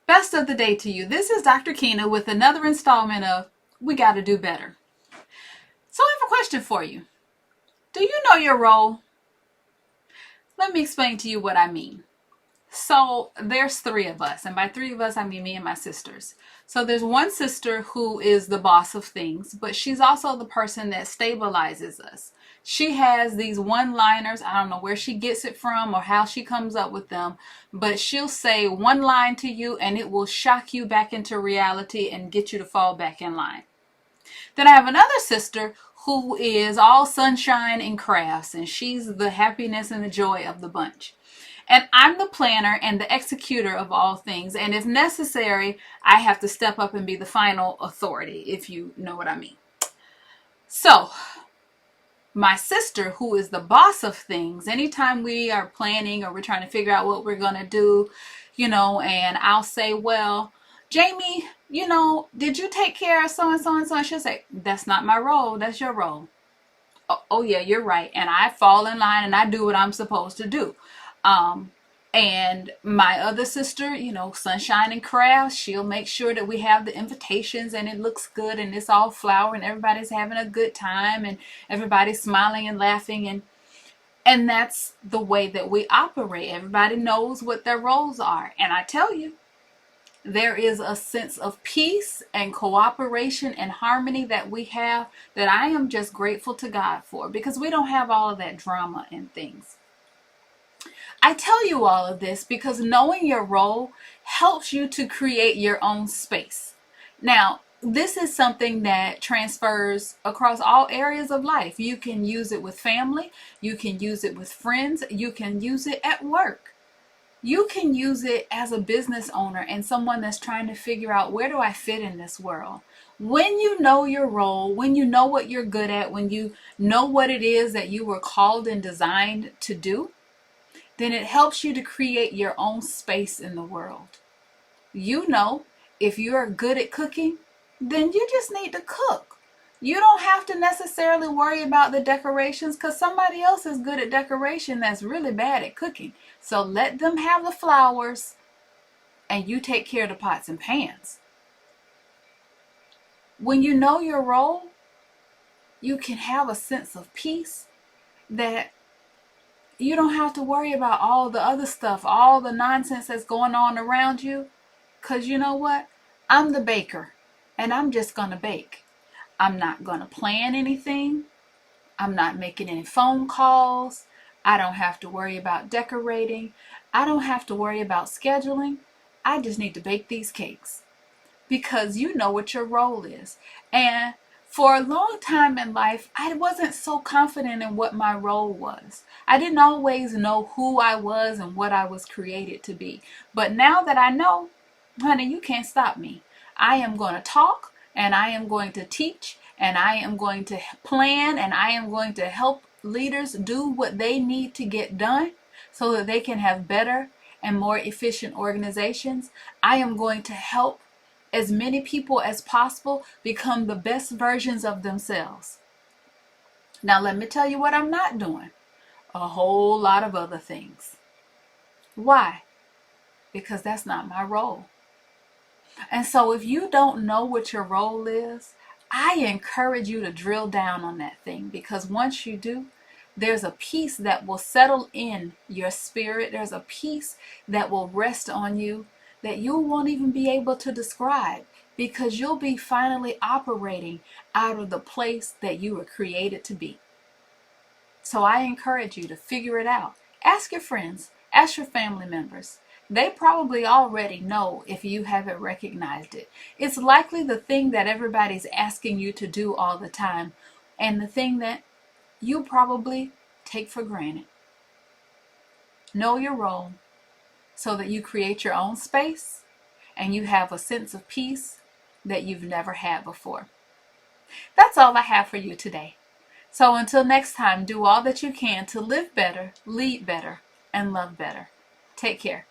Best of the day to you. This is Dr. Keena with another installment of We Gotta Do Better. So I have a question for you. Do you know your role? Let me explain to you what I mean. So there's three of us, and by three of us, I mean me and my sisters. So there's one sister who is the boss of things, but she's also the person that stabilizes us. She has these one-liners. I don't know where she gets it from or how she comes up with them, but she'll say one line to you and it will shock you back into reality and get you to fall back in line. Then I have another sister who is all sunshine and crafts, and she's the happiness and the joy of the bunch. And I'm the planner and the executor of all things. And if necessary, I have to step up and be the final authority, if you know what I mean. So, my sister, who is the boss of things, anytime we are planning or we're trying to figure out what we're going to do, and I'll say, well, Jamie, did you take care of so and so and so? And she'll say, that's not my role. That's your role. Oh yeah, you're right. And I fall in line and I do what I'm supposed to do. And my other sister, Sunshine and Crafts, she'll make sure that we have the invitations and it looks good and it's all flower and everybody's having a good time and everybody's smiling and laughing, and that's the way that we operate. Everybody knows what their roles are. And I tell you, there is a sense of peace and cooperation and harmony that we have that I am just grateful to God for, because we don't have all of that drama and things. I tell you all of this because knowing your role helps you to create your own space. Now, this is something that transfers across all areas of life. You can use it with family, you can use it with friends, you can use it at work. You can use it as a business owner and someone that's trying to figure out, where do I fit in this world? When you know your role, when you know what you're good at, when you know what it is that you were called and designed to do, then it helps you to create your own space in the world. If you're good at cooking, then you just need to cook. You don't have to necessarily worry about the decorations, because somebody else is good at decoration that's really bad at cooking. So let them have the flowers and you take care of the pots and pans. When you know your role, you can have a sense of peace that you don't have to worry about all the other stuff, all the nonsense that's going on around you. Because you know what? I'm the baker and I'm just going to bake. I'm not going to plan anything. I'm not making any phone calls. I don't have to worry about decorating. I don't have to worry about scheduling. I just need to bake these cakes, because you know what your role is. And for a long time in life, I wasn't so confident in what my role was. I didn't always know who I was and what I was created to be. But now that I know, honey, you can't stop me. I am going to talk, and I am going to teach, and I am going to plan, and I am going to help leaders do what they need to get done so that they can have better and more efficient organizations. I am going to help as many people as possible become the best versions of themselves. Now let me tell you what I'm not doing. A whole lot of other things. Why? Because that's not my role. And so if you don't know what your role is, I encourage you to drill down on that thing, because once you do, there's a peace that will settle in your spirit. There's a peace that will rest on you that you won't even be able to describe, because you'll be finally operating out of the place that you were created to be. So I encourage you to figure it out. Ask your friends, ask your family members. They probably already know if you haven't recognized it. It's likely the thing that everybody's asking you to do all the time, and the thing that you probably take for granted. Know your role so that you create your own space and you have a sense of peace that you've never had before. That's all I have for you today. So until next time, do all that you can to live better, lead better, and love better. Take care.